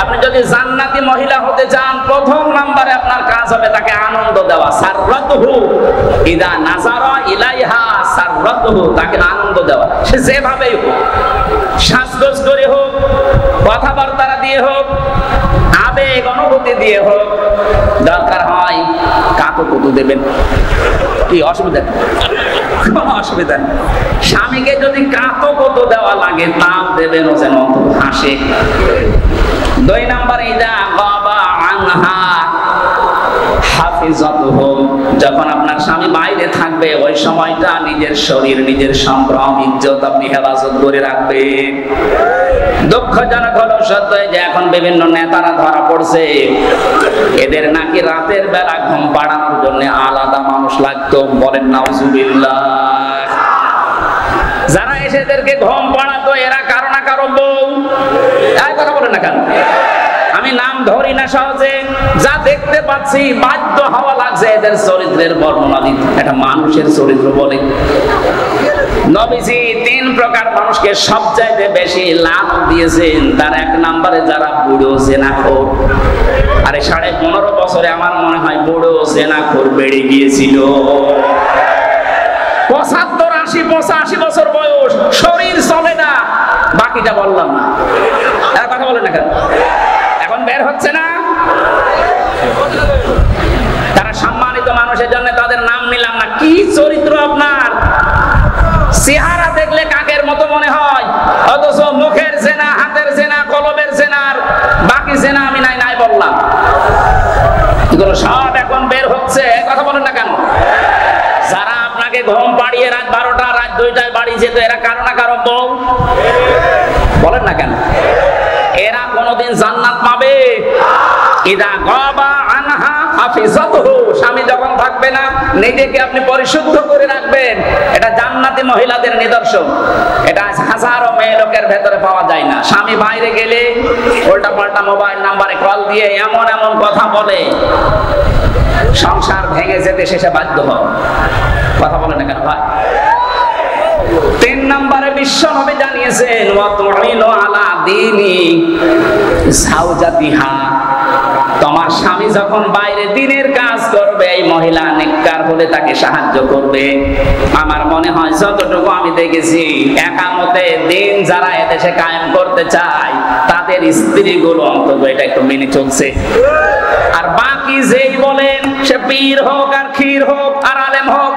আপনি যদি জান্নাতি মহিলা হতে চান, প্রথম নম্বরে আপনার কাজ হবে তাকে আনন্দ দেওয়া। সাররাতুহু ইদা নাযারা ইলাইহা সাররাতুহু, তাকে আনন্দ দেওয়া। সে যেভাবেই হোক, শ্বাসগোজ করে হোক, কথাবার্তা দিয়ে হোক, আবেগ অনুভূতি দিয়ে হোক, দরকার হয় কাকু দেবেন। কি অসুবিধা? কোনো অসুবিধা নেই। স্বামীকে যদি কাকু দেওয়া লাগে তাও দেবেন, ও যেন হাসে। 2 নম্বরে ইদা গাবা আনহা হাফিজাতুহু, যখন আপনার স্বামী বাইরে থাকবে ওই সময়টা নিজের শরীর, নিজের সম্ভ্রম, ইজ্জত আপনি হেফাজত করে রাখবেন। দুঃখজনক হলো সত্য যে এখন বিভিন্ন নেতারা ধরা পড়ছে, এদের নাকি রাতের বেলা ঘুম পাড়ানোর জন্য আলাদা মানুষ লাগতো। বলেন নাউজুবিল্লাহ। যারা এসে এদেরকে ঘুম পাড়াতো এরা কারো না কারো বউ। এই কথা বলেন না কেন? আমি নাম ধরি না সহজে, যা দেখতে পাচ্ছি বাধ্য হওয়া লাগছে এদের চরিত্রের বর্ণনা দিতে। এটা মানুষের চরিত্র বলে। নবীজি 3 প্রকার মানুষকে সবচাইতে বেশি লানত দিয়েছেন। তার 1 নম্বরে যারা বুড়ো জেনাখোর। আরে 15.5 বছরে আমার মনে হয় বুড়ো জেনাখোর বেড়ে গিয়েছিল। 75, 80, 85 বছর বয়স, শরীর চলে না, বাকিটা বললাম না। এরা কথা বলে না কেন? এখন বের হচ্ছে না। তারা সম্মানিত মানুষের জন্য তাদের নাম নিলাম না। কি চরিত্র আপনার! চেহারা দেখলে কাকের মতো মনে হয়, অথচ মুখের জেনা, হাতের জেনা, কলবের জেনার বাকি জেনা আমি নাই বললাম। এগুলো সব এখন বের হচ্ছে। কথা বলেন না কেন? যারা আপনাকে ঘুম পাড়িয়ে রাত 12টা, রাত 2টায় বাড়ি যেত, এরা কারো না কারো বউ। বলেন না কেন? এরা কোনদিন জান্নাত পাবে? ইদা গাবা আনহা হাফিজাতুহু, স্বামী যখন থাকবে না নিজেকে আপনি পরিশুদ্ধ করে রাখবেন। এটা জান্নাতি মহিলাদের নিদর্শন। এটা হাজারো মেয়ে লোকের ভেতরে পাওয়া যায় না। স্বামী বাইরে গেলে উল্টা পাল্টা মোবাইল নাম্বারে কল দিয়ে এমন এমন কথা বলে, সংসার ভেঙে যেতে শেষে বাধ্য হয়। কথা বলে না কেন ভাই? 3 নম্বরে বিশ্বনবী জানিয়েছেন ওয়াতুইনু আলা দীনি যাওজাতিহা, তোমার স্বামী যখন বাইরে দিনের কাজ করবে, এই মহিলা নেককার হলে তাকে সাহায্য করবে। আমার মনে হয় যতটুকু আমি দেখেছি, একামতে দিন যারা এদেশে কায়েম করতে চায় তাদের স্ত্রীগুলো অন্তত এটা একটু মেনে চলছে। আর বাকি যেই বলেন, সে পীর হোক আর ক্ষীর হোক আর আলেম হোক,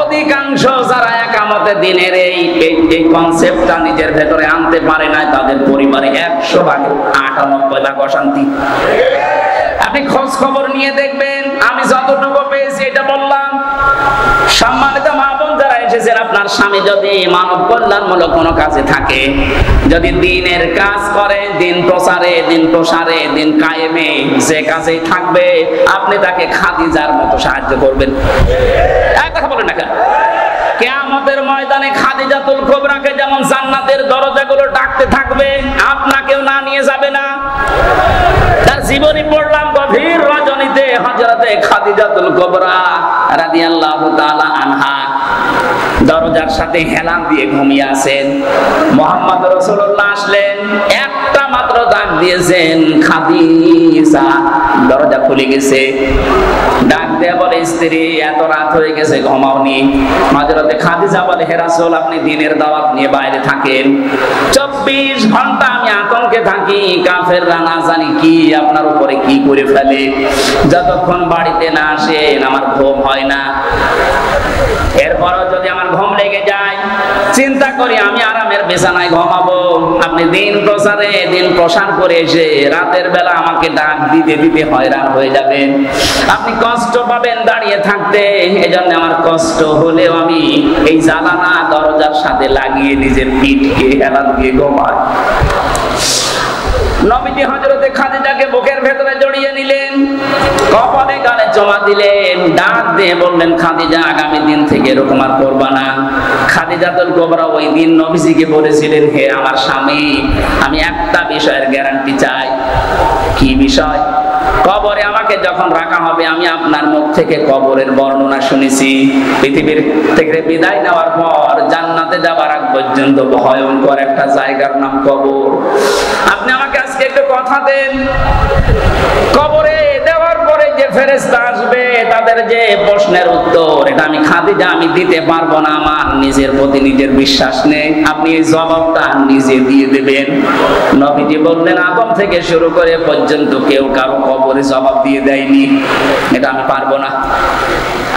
অধিকাংশ যারা একামতে দিনের এই কনসেপ্টটা নিজের ভেতরে আনতে পারে না, তাদের পরিবারে 100 ভাগে 98 ভাগ অশান্তি। আপনি খোঁজ খবর নিয়ে দেখবেন। আমি যতটুকু পেয়েছি এটা বললাম। সম্মানিত মা বোন যারা এসেছেন, আপনার স্বামী যদি মানব কল্যাণমূলক কোনো কাজে থাকে, যদি দিনের কাজ করে, দিন প্রচারে, দিন প্রসারে, দিন কায়েমে, যে কাজেই থাকবে, আপনি তাকে খাদিজার মতো সাহায্য করবেন। এক কথা বলেন না কেন? কিয়ামতের ময়দানে খাদিজাতুল কুবরাকে যেমন জান্নাতের দরজাগুলো ডাকতে থাকবে, আপনাকেও না নিয়ে যাবে না। তার জীবনী পড়লাম গভীর রজনীতে, হযরতে খাদিজাতুল কুবরা রাদিয়াল্লাহু তাআলা আনহা দরজার সাথে হেলান দিয়ে ঘুমিয়ে আছেন। মুহাম্মদ রাসূলুল্লাহ আসলেন, একটা মাত্র ডাক দিয়েছেন, খাদিজা। দরজা খুলে গেছে। ডাক দিয়ে বলে, স্ত্রী এত রাত হয়ে গেছে, ঘুমাওনি? হযরতে খাদিজা বলে, হে রাসূল, আপনি দিনের দাওয়াত নিয়ে বাইরে থাকেন, 24 ঘন্টা আমি আতঙ্কে থাকি, কাফেররা না জানি কি আপনার উপরে কি করে ফেলে। যতক্ষণ বাড়িতে না আসেন আমার ঘুম হয় না। এরপরও যদি আমার ঘুম লেগে যায়, চিন্তা করি আমি আরামের বিছানায় ঘুমাবো। আপনি দিন প্রচারে, দিন প্রসার করে এসে রাতের বেলা আমাকে ডাক দিতে দিতে হয়রান হয়ে যাবেন, আপনি কষ্ট পাবেন দাঁড়িয়ে থাকতে। এজন্য আমার কষ্ট হলেও আমি এই জানালা দরজার সাথে লাগিয়ে নিজের পিঠকে হেলান দিয়ে ঘুমাই। নবীজি হযরতে খাদিজাকে বুকের ভেতরে জড়িয়ে নিলেন, কপালে গালে চুমা দিলেন, ডাক দিয়ে বললেন, খাদিজা, আগামী দিন থেকে এরকম আর করবা না। খাদিজাতুল কুবরা ওই দিন নবীজিকে বলেছিলেন, হে আমার স্বামী, আমি একটা বিষয়ের গ্যারান্টি চাই। কি বিষয়? কবরে আমাকে যখন রাখা হবে, আমি আপনার মুখ থেকে কবরের বর্ণনা শুনেছি। পৃথিবীর থেকে বিদায় নেওয়ার পর জান্নাত জান্নাতে যাবার আগ পর্যন্ত ভয়ঙ্কর একটা জায়গার নাম কবর। আপনি আমাকে আজকে একটু কথা দেন, কবরে দেওয়ার পরে যে ফেরেশতা আসবে তাদের যে প্রশ্নের উত্তর, এটা আমি খাদিজা আমি দিতে পারবো না, আমার নিজের প্রতি নিজের বিশ্বাস নেই, আপনি এই জবাবটা নিজে দিয়ে দেবেন। নবীজি বললেন আদম থেকে শুরু করে পর্যন্ত কেউ কারো কবরে জবাব দিয়ে দেয়নি, এটা আমি পারবো না।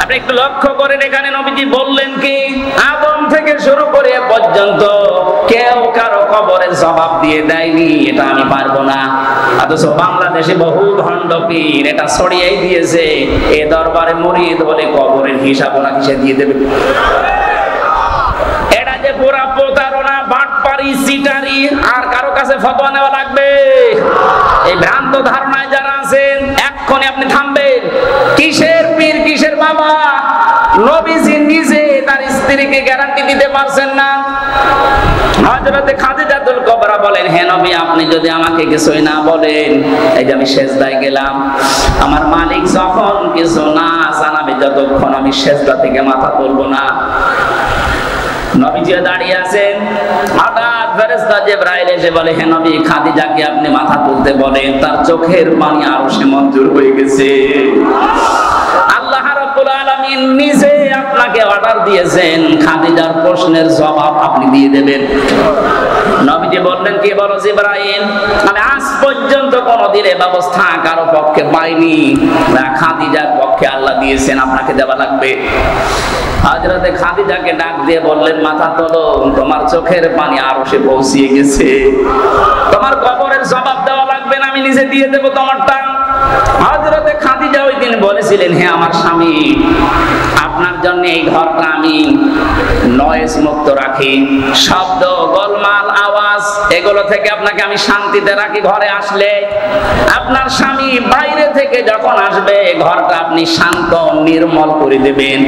আপনি একটু লক্ষ্য করেন, এখানে নবীজি বললেন কি আদম থেকে শুরু করে পর্যন্ত কেউ কারো কবরে জবাব দিয়ে দেয়নি, এটা আমি পারবো না। অথচ বাংলাদেশে বহু ভণ্ড পীর এটা ছড়িয়েই দিয়েছে, এ দরবারে মুরিদ বলে কবরের হিসাব ওনা কিসে দিয়ে দেবে। এটা যে পুরা প্রতারণা, বাটপারি, চিটারি, আর কারো কাছে ফতোয়া নেওয়া লাগবে। এই ভ্রান্ত ধারণায় যারা আছেন এক্ষুনি আপনি থামবেন। কিসের পীর, কিসের বাবা? নবীজি নিজে তার স্ত্রীকে গ্যারান্টি দিতে পারছেন না। হযরতে খাদিজাতুল কুবরা বলেন, হে নবী আপনি যদি আমাকে কিছুই না বলেন, এই যে আমি সেজদায় গেলাম, আমার মালিক যখন কিছু না জানাবে যতক্ষণ আমি সেজদা থেকে মাথা তুলবো না। নবীজি দাঁড়িয়ে আছেন, হঠাৎ ফেরেশতা জিবরাইল এসে বলে, হে নবী খাদিজাকে আপনি মাথা তুলতে বলেন, তার চোখের পানি আরশে মঞ্জুর হয়ে গেছে। আল্লাহ রাব্বুল আলামিন নিজে আপনাকে অর্ডার দিয়েছেন খাদিজার প্রশ্নের জবাব আপনি দিয়ে দেবেন। নবীজি বললেন, কি বলো জিবরাইল, আমি আজ পর্যন্ত কোনদিন এই ব্যবস্থা কারো পক্ষে পাইনি, খাদিজার পক্ষে আল্লাহ দিয়েছেন, আপনাকে দেওয়া লাগবে। হযরতে খাদিজাকে ডাক দিয়ে বললেন, মাথা তোলো, তোমার চোখের পানি আরশে পৌঁছিয়ে গেছে, তোমার কবরের জবাব দেওয়া লাগবে না, আমি নিজে দিয়ে দেব তোমারটা। হযরতে খাদিজা ওই দিন বলেছিলেন, হে আমার স্বামী, আপনার জন্য এই ঘরটা আমি নয়েজ মুক্ত রাখি, শব্দ, গোলমাল, আওয়াজ এগুলো থেকে আপনাকে আমি শান্তিতে রাখি। ঘরে আসলে আপনার স্বামী বাইরে থেকে যখন আসবে ঘরটা আপনি শান্ত নির্মল করে দেবেন।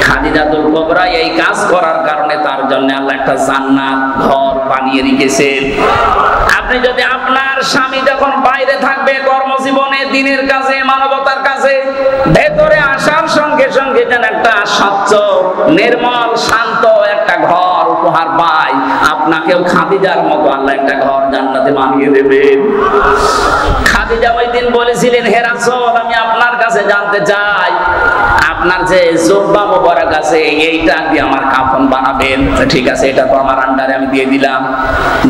খাদিজাতুল কুবরা এই কাজ করার কারণে তার জন্য আল্লাহ একটা জান্নাত ঘর বানিয়ে রেখেছেন। আপনি যদি আপনার স্বামী যখন বাইরে থাকবে কর্মজীবনে, দিনের কাজে, মানবতার কাজে, ভেতরে আসার সঙ্গে সঙ্গে যেন একটা স্বচ্ছ, নির্মল, শান্ত একটা ঘর উপহার পায়, আপনাকেও খাদিজার মতো আল্লাহ একটা ঘর জান্নাতে বানিয়ে দেবেন। খাদিজা ওই দিন বলেছিলেন, হে রাসূল আমি আপনার কাছে জানতে চাই, আপনার যে জুব্বা মোবারক আছে এইটা দিয়ে আমার কাফন বানাবেন। ঠিক আছে, এটা তো আমার আন্ডারে, আমি দিয়ে দিলাম।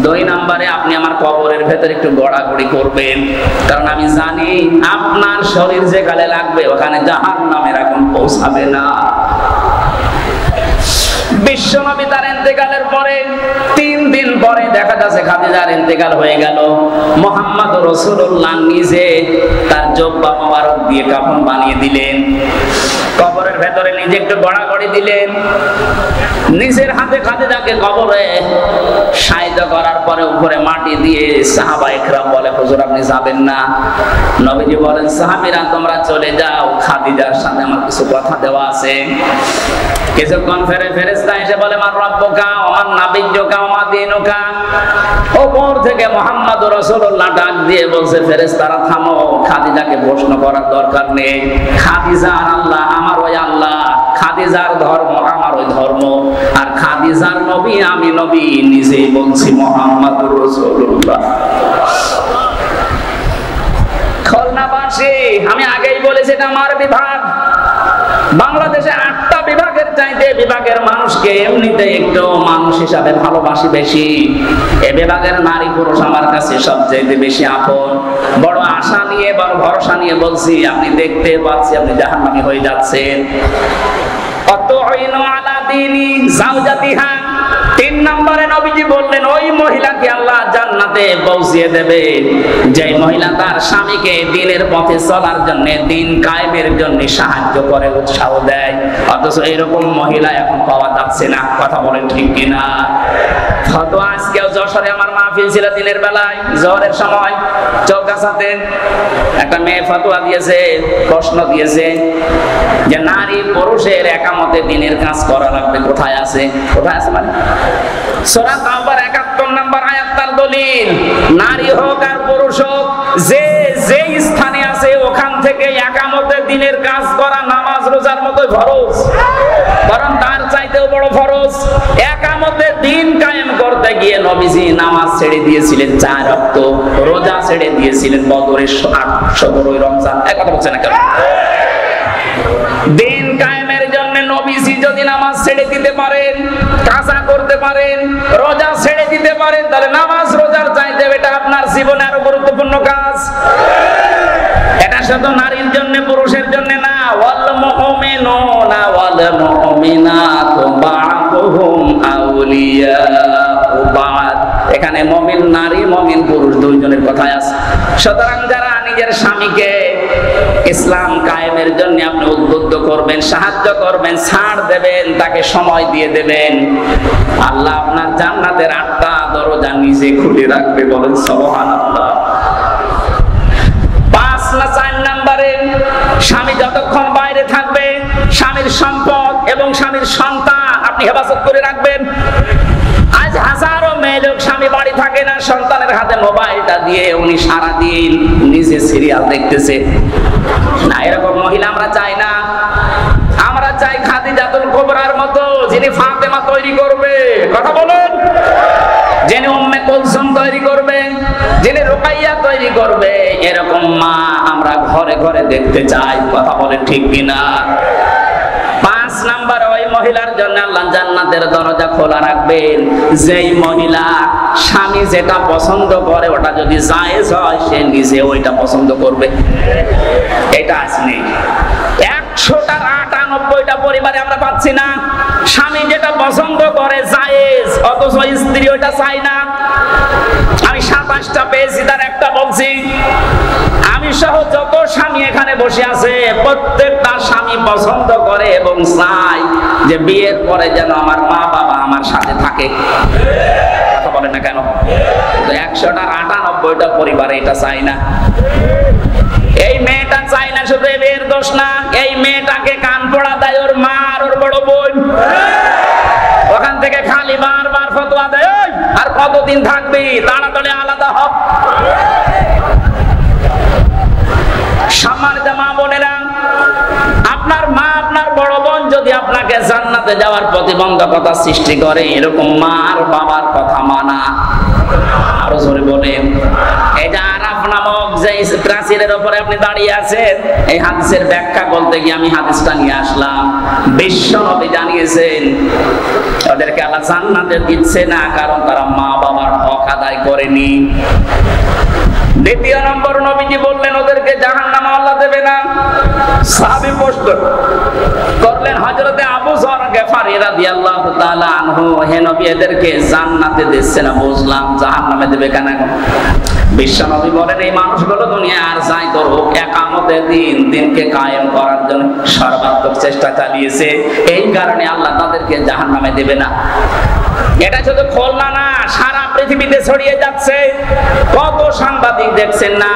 2 নম্বরে আপনি আমার কবরের ভেতরে একটু গড়াগড়ি করবেন, কারণ আমি জানি আপনার শরীর যেখানে লাগবে ওখানে জাহান্নামের আগুন পৌঁছাবে না। বিশ্বনবী তার ইন্তেকালের পরে 3 দিন পরে দেখা যাচ্ছে খাদিজার ইন্তেকাল হয়ে গেল। মুহাম্মদ রাসূলুল্লাহ নিজে তার জুব্বা মোবারক দিয়ে কাফন বানিয়ে দিলেন, কবরের ভেতরে নিজে একটু গড়াগড়ি দিলেন, নিজের হাতে খাদিজাকে কবরে শায়িত করার পরে উপরে মাটি দিয়ে সাহাবায়ে কেরাম বলে, হুজুর আপনি যাবেন না। নবীজি বলেন, সাহাবীরা তোমরা চলে যাও, খাদিজার সাথে আমার কিছু কথা দেওয়া আছে। কিছুক্ষণ ফেরেশতা এসে বলে, মান রাব্বুকা ওয়া মান নাবিয়্যুকা ওয়া মা দীনুকা। উপর থেকে মুহাম্মদুর রাসূলুল্লাহ ডাক দিয়ে বলছে, ফেরেশতারা থামো, খাদিজাকে প্রশ্ন করার দরকার নেই। খাদিজার আল্লাহ আমার ওই আল্লাহ, খাদিজার ধর্ম আমার ওই ধর্ম, আর খাদিজার নবী আমি নবী, নিজেই বলছি মুহাম্মদুর রাসূলুল্লাহ। খুলনাবাসী, আমি আগেই বলেছি এটা আমার বিভাগ। বাংলাদেশে 8টা বিভাগের চাইতে বিভাগের মানুষকে এমনিতে একটু মানুষ হিসাবে ভালোবাসি বেশি। এই বিভাগের নারী পুরুষ আমার কাছে সবচেয়ে বেশি আপন। বড় আশা নিয়ে, বড় ভরসা নিয়ে বলছি, আপনি দেখতে পাচ্ছি আপনি জাহান্নামী হয়ে যাচ্ছেন। অতঈনু আলা দীনি যাওজাতিহা। 3 নম্বরে নবীজি বললেন, ওই মহিলাকে আল্লাহ জান্নাতে পৌঁছিয়ে দেবে যে মহিলা তার স্বামীকে দ্বীনের পথে চলার জন্য, দ্বীন কায়েমের জন্য সাহায্য করে, উৎসাহ দেয়। অথচ এরকম মহিলা এখন পাওয়া যাচ্ছে না, কথা বলেন ঠিক কিনা? হয়তো আজকেও যশোরে আমার মাহফিল ছিল দিনের বেলায়, জোহরের সময় চৌগাছাতে একটা মেয়ে ফতোয়া দিয়েছে, প্রশ্ন দিয়েছে যে নারী পুরুষের একামতে দ্বীনের কাজ করা লাগবে, কোথায় আছে? কোথায় আছে মানে সূরা তাওবার 71 নম্বর আয়াত তার দলিল। নারী হোক আর পুরুষ হোক, যে যেই স্থানে আছে ওখান থেকে একামতে দ্বীনের কাজ করা নামাজ রোজার মতো ফরজ, বরং তার চাইতেও বড় ফরজ। একামত করতে গিয়ে নবীজি নামাজ ছেড়ে দিয়েছিলেন 4 ওয়াক্ত, রোজা ছেড়ে দিয়েছিলেন বদরের 8 রমজান। এক কথা বলছেন না কেন? দিন কায়েমের জন্য নবীজি যদি নামাজ ছেড়ে দিতে পারেন, কাজা করতে পারেন, রোজা ছেড়ে দিতে পারেন, তাহলে নামাজ রোজার চাইতে এটা আপনার জীবনে আরো গুরুত্বপূর্ণ কাজ। এটা শুধু নারীর জন্য, পুরুষের জন্য না। ওয়াল মুমিনুনা ওয়াল মুমিনাতু বা'দুহুম আউলিয়াউ বা'দ। এখানে মুমিন নারী, মুমিন পুরুষ দুইজনের কথাই আছে। সুতরাং যারা নিজের স্বামীকে ইসলাম কায়েমের জন্য আপনি উদ্বুদ্ধ করবেন, সাহায্য করবেন, ছাড় দেবেন, তাকে সময় দিয়ে দেবেন, আল্লাহ আপনার জান্নাতের 8টা দরজা নিজে খুলে রাখবে। বলেন সুবহানাল্লাহ। 5 না 4 নম্বরে, স্বামী যতক্ষণ বাইরে থাকবে স্বামীর সম্পদ এবং স্বামীর সন্তান আপনি হেফাজত করে রাখবেন। আজ হাজারো মেয়ে লোক স্বামী বাড়ি থাকে না, সন্তানের হাতে মোবাইলটা দিয়ে উনি সারা দিন নিজে সিরিয়াল দেখতেছে। না, এরকম মহিলা আমরা চাই না। আমরা চাই খাদিজাতুল কুবরার মতো, যিনি ফাতেমা তৈরি করবে। কথা বলেন। যিনি উম্মে কুলসুম তৈরি করবে, যিনি রুকাইয়া তৈরি করবে, এরকম মা আমরা ঘরে ঘরে দেখতে চাই। কথা বলেন ঠিক কিনা? 5 নাম্বার, ওই মহিলার জন্য আল্লাহ জান্নাতের দরজা খোলা রাখবেন যেই মহিলা স্বামী যেটা পছন্দ করে ওটা যদি জায়েজ হয় সে নিজে ওইটা পছন্দ করবে। এটা আসেনি। 100টার 98টা পরিবারে আমরা পাচ্ছি না স্বামী যেটা পছন্দ করে জায়েজ, অথচ স্ত্রী ওইটা চায় না। আমি 27টা পেয়েছি, তার একটা বলছি। আমি সহ যত স্বামী এখানে বসে আছে প্রত্যেকটা স্বামী পছন্দ করে এবং চায় যে বিয়ের পরে যেন আমার মা বাবা আমার সাথে থাকে। কথা বলেন না কেন? 100টার 98টা পরিবারে এটা চায় না। এই মেয়েটা চায় না, শুধু এই মেয়ের দোষ না, এই মেয়েটাকে কান পড়া দেয় ওর মা আর ওর বড় বোন। ওখান থেকে খালি বারবার ফতোয়া দেয়, আর কতদিন থাকবি, তাড়াতাড়ি আলাদা হ। সম্মানিত মা বোনেরা, আপনার মা, আপনার বড় বোন যদি আপনাকে জান্নাতে যাওয়ার প্রতিবন্ধকতা সৃষ্টি করে, এরকম মা আর বাবার কথা মানা। আরো জোরে বলেন। এই যে আরাফ নামক যে প্রাচীরের উপরে আপনি দাঁড়িয়ে আছেন, এই হাদিসের ব্যাখ্যা বলতে গিয়ে আমি হাদিসটা নিয়ে আসলাম। বিশ্ব নবী জানিয়েছেন ওদেরকে আল্লাহ জান্নাতে দিচ্ছে না কারণ তারা মা বাবার হক আদায় করেনি। 2 নম্বর, নবীজি বললেন ওদেরকে জাহান্নামে আল্লাহ দেবে না। সাহাবী প্রশ্ন করলেন হযরতে আবু যর গিফারী রাদিয়াল্লাহু তাআলা আনহু, হে নবী এদেরকে জান্নাতে দিচ্ছে না বুঝলাম, জাহান্নামে দেবে কেন? বিশ্ব নবী বলেন এই মানুষগুলো দুনিয়া আর যাই করুক, ইকামতের দিনকে কায়েম করার জন্য সর্বাত্মক চেষ্টা চালিয়েছে, এই কারণে আল্লাহ তাদেরকে জাহান্নামে দেবে না। এটা শুধু খুলনা না, সারা পৃথিবীতে ছড়িয়ে যাচ্ছে। কত সাংবাদিক দেখছেন না,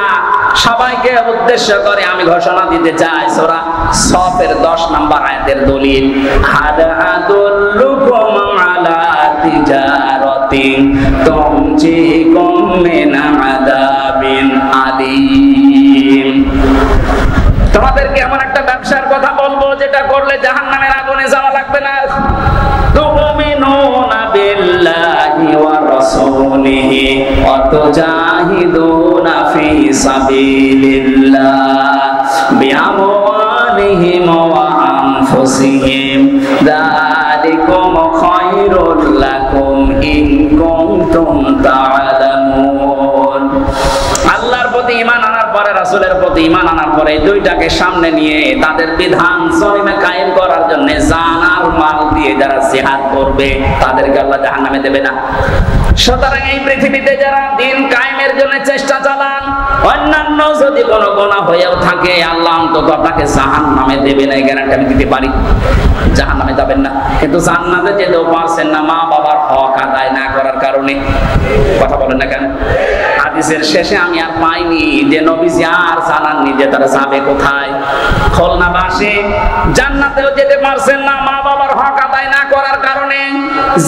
সবাইকে উদ্দেশ্য করে আমি ঘোষণা দিতে চাই। সূরা সফের 10 নম্বর আয়াতের দলিল, হাদা আদুল্লুকুম আলা তিজারাতিন তুমজিকুম মিন আযাবিন আলীম। তোমাদেরকে এমন একটা ব্যবসার কথা বলবো যেটা করলে জাহান্নামের আগুনে যাওয়া লাগবে না। তুমিনুনা বিল্লাহি ওয়া রাসূলিহি ওয়া তুজাহিদুনা ফি সাবিলিল্লাহ বিআমওয়ালিহিম ওয়া আনফুসিহিম যালিকুম খায়রুল লাকুম ইন কুনতুম তা'লামুন। আল্লাহর প্রতি ঈমান আনার পরে, রাসূলের প্রতি ঈমান আনার পরে, এই দুইটাকে সামনে নিয়ে তাদের বিধান জমিনে কায়েম করার জন্য জান আর মাল দিয়ে যারা জিহাদ করবে তাদেরকে আল্লাহ জাহান্নামে দেবে না। সুতরাং এই পৃথিবীতে যারা দিন কায়েমের জন্য চেষ্টা চালান, অন্যান্য যদি কোনো গুনাহ হয়েও থাকে, আল্লাহ অন্তত আপনাকে জাহান্নামে দেবে না, এই গ্যারান্টি আমি দিতে পারি। জাহান্নামে যাবেন না, কিন্তু জান্নাতে যেতেও পারছেন না মা বাবার হক আদায় না করার কারণে। কথা বলেন না কেন? হাদিসের শেষে আমি আর পাইনি যে নবীজি আর জানাননি যে তারা যাবে কোথায়। খুলনাবাসী জান্নাতেও যেতে পারছেন না মা বাবার হক আদায় না করার কারণে,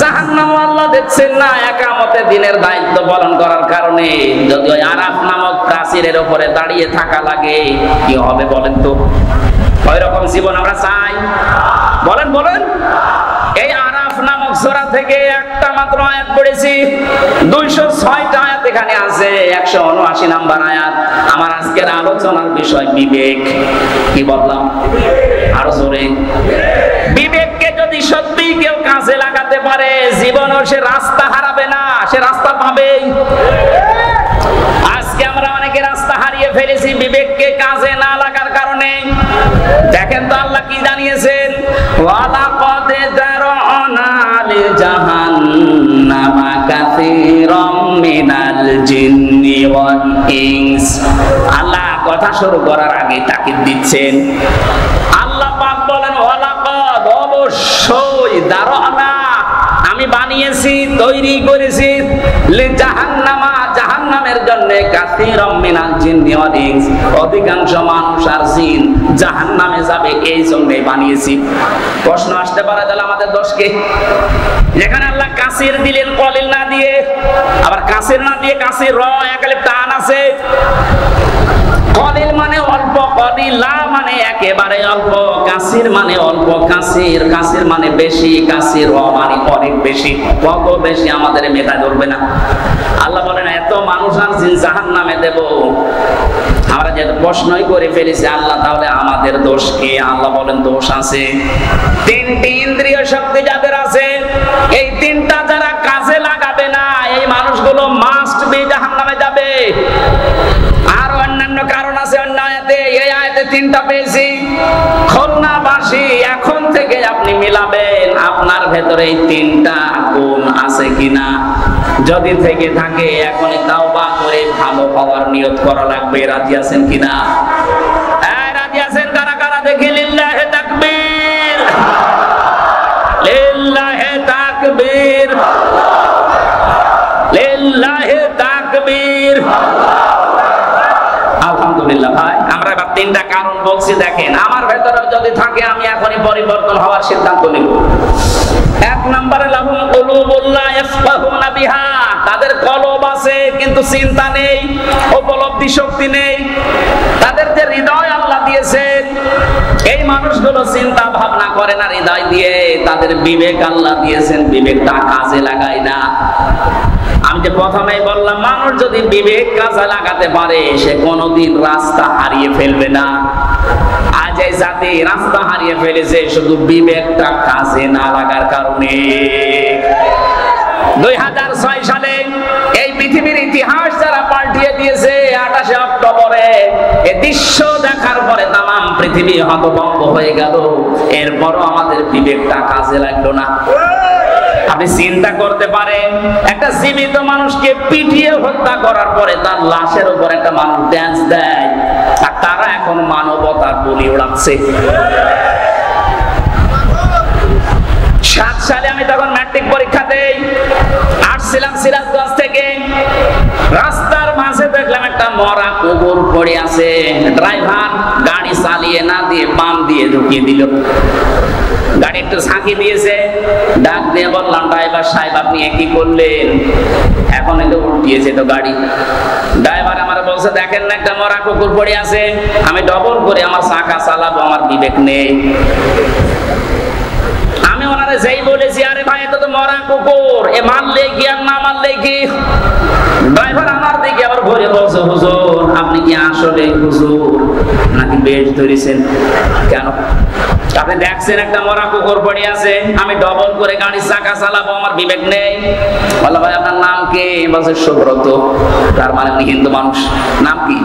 জাহান্নামও আল্লাহ দেখছেন না ইকামতের দিনের দায়িত্ব পালন করার কারণে। যদি ওই আরাফ নামক প্রাচীরের উপরে দাঁড়িয়ে থাকা লাগে, কি হবে বলেন তো? ওই রকম জীবন আমরা চাই? বলেন বলেন। এই আরাফ নামক সূরা থেকে একটা মাত্র আয়াত পড়েছি, 206টা আয়াত এখানে আছে, 179 নাম্বার আয়াত। আমার আজকের আলোচনার বিষয় বিবেক। কি বললাম? আরো জোরে। বিবেককে যদি সত্যি কেউ কাজে লাগাতে পারে, জীবনও সে রাস্তা হারাবে না, সে রাস্তা পাবেই। আজকে আমরা অনেকে রাস্তা হারিয়ে ফেলেছি বিবেককে কাজে না লাগার কারণে। দেখেন তো আল্লাহ কি জানিয়েছেন, ওয়ালাকাদ যারানা লিজাহান্নামা কাসীরাম মিনাল জিন্নি ওয়াল ইনস। আল্লাহ কথা শুরু করার আগে তাকিদ দিচ্ছেন। আল্লাহ পাক বলেন ওয়ালাকাদ, অবশ্যই, যারানা, আমি বানিয়েছি, তৈরি করেছি, লিজাহান্নামা, জাহান্নামের জন্য, কাসীরাম মিনাল জিন্নি ওয়াল ইনস, অধিকাংশ মানুষ আর জিন জাহান্নামে যাবে, এই জন্যই বানিয়েছি। প্রশ্ন আসতে পারে তাহলে আমাদের দোষ কি? যেখানে আল্লাহ কাসির দিলেন কলিল না দিয়ে, আবার কাসির না দিয়ে কাসির র একালে টান আছে। কলিল মানে অল্প, কলিলা মানে একেবারে অল্প, কাসির মানে অল্প, কাসির, কাসির মানে বেশি, কাসির র মানে অনেক বেশি। কত বেশি আমাদের মেধা ধরবে না। আল্লাহ বলেন এত মানুষ আর জিন জাহান্নামে দেব। আমরা যেহেতু প্রশ্নই করে ফেলেছি আল্লাহ, তাহলে আমাদের দোষ কি? আল্লাহ বলেন দোষ আছে। তিনটি ইন্দ্রিয় শক্তি যাদের আছে, এই তিনটা যারা কাজে লাগাবে না, এই মানুষগুলো মাস্ট বি জাহান্নামে যাবে। আর অন্যান্য কারণ আছে অন্য আয়াতে, এই আয়াতে তিনটা পেয়েছি। খুলনাবাসী, এখন থেকে আপনি মিলাবেন আপনার ভেতরে এই তিনটা গুণ আছে কিনা। যদি থেকে থাকে এখনই তাওবা করে ভালো হওয়ার নিয়ত করা লাগবে। রাজি আছেন কিনা? রাজি আছেন কারা কারা? দেখি লিল্লাহে তাকবীর, লিল্লাহে তাকবীর, লিল্লাহে তাকবীর। আলহামদুলিল্লাহ। ভাই আমরা এবার তিনটা কারণ বলছি, দেখেন আমার ভেতরে যদি থাকে আমি এখনই পরিবর্তন হওয়ার সিদ্ধান্ত নেব। এক নম্বরে লাহুম কুলুবুন লা ইয়াফকাহুনা বিহা, তাদের কলব আছে কিন্তু চিন্তা নেই, উপলব্ধি শক্তি নেই। তাদের যে হৃদয় আল্লাহ দিয়েছেন, এই মানুষগুলো চিন্তা ভাবনা করে না হৃদয় দিয়ে। তাদের বিবেক আল্লাহ দিয়েছেন, বিবেকটা কাজে লাগায় না। আমি যে প্রথমেই বললাম, মানুষ যদি বিবেক কাজে লাগাতে পারে সে কোনোদিন রাস্তা হারিয়ে ফেলবে না। আজ এই জাতি রাস্তা হারিয়ে ফেলেছে শুধু বিবেকটা কাজে না লাগার কারণে। 2006 সালে এই পৃথিবীর ইতিহাস যারা পাল্টিয়ে দিয়েছে, 28 অক্টোবরে এই দৃশ্য দেখার পরে তামাম পৃথিবী হতভম্ব হয়ে গেল। এরপরও আমাদের বিবেকটা কাজে লাগলো না। আপনি চিন্তা করতে পারেন, একটা জীবিত মানুষকে পিটিয়ে হত্যা করার পরে তার লাশের উপর একটা মানুষ ড্যান্স দেয়, আর তারা এখন মানবতার বলি উড়াচ্ছে। 7 সালে আমি তখন ম্যাট্রিক পরীক্ষা দেই, আসছিলাম সিরাজগঞ্জ থেকে। রাস্তার মাঝে দেখলাম একটা মরা কুকুর পড়ে আছে। ড্রাইভার গাড়ি চালিয়ে না দিয়ে বাম দিয়ে ঢুকিয়ে দিল। গাড়ি একটু ঝাঁকি দিয়েছে, ডাক দিয়ে বললাম, ড্রাইভার সাহেব আপনি কি করলেন? এখন এটা উল্টিয়েছে তো গাড়ি। ড্রাইভার আমার বলছে, দেখেন না একটা মরা কুকুর পড়ে আছে, আমি ডবল করে আমার চাকা চালাবো, আমার বিবেক নেই। আমি ওনারে যেই বলেছি, আরে ভাই এটা তো মরা কুকুর, এ মারলে কি আর না মারলে কি? ড্রাইভার আমার দিকে আবার ঘুরে বলছে, হুজুর আপনি কি আসলে হুজুর নাকি বেশ ধরেছেন? কেন? আপনি দেখছেন একটা মরা কুকুর পড়ে আছে, আমি ডবল করে গাড়ির চাকা চালাবো, আমার বিবেক নেই। বললো, ভাই আপনার নাম কি? বলছে সুব্রত। তার মানে আপনি হিন্দু মানুষ। নাম কি?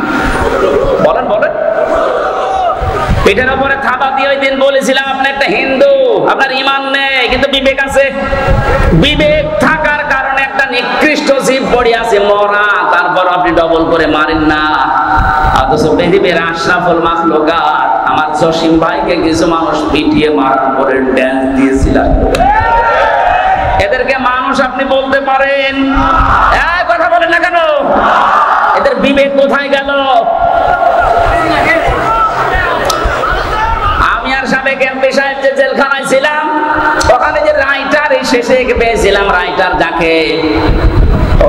বলেন বলেন। পেটের উপরে থাবা দিয়ে ওই দিন বলেছিলাম আপনি একটা হিন্দু, আপনার ঈমান নেই কিন্তু বিবেক আছে। বিবেক থাকার কারণে একটা নিকৃষ্ট জীব পড়ে আছে মরা, তারপর আপনি ডবল করে মারেন না। অথচ পৃথিবীর আশরাফুল মাখলুকাত আমার জসিম ভাইকে কিছু মানুষ পিটিয়ে মারার পরে ড্যান্স দিয়েছিলেন। এদেরকে মানুষ আপনি বলতে পারেন? কথা বলেন না কেন? এদের বিবেক কোথায় গেল? আমি আর সাবেক এমপি সাহেব যে জেলখানায় ছিলাম, ওখানে যে রাইটার শেষে পেয়েছিলাম, রাইটার যাকে,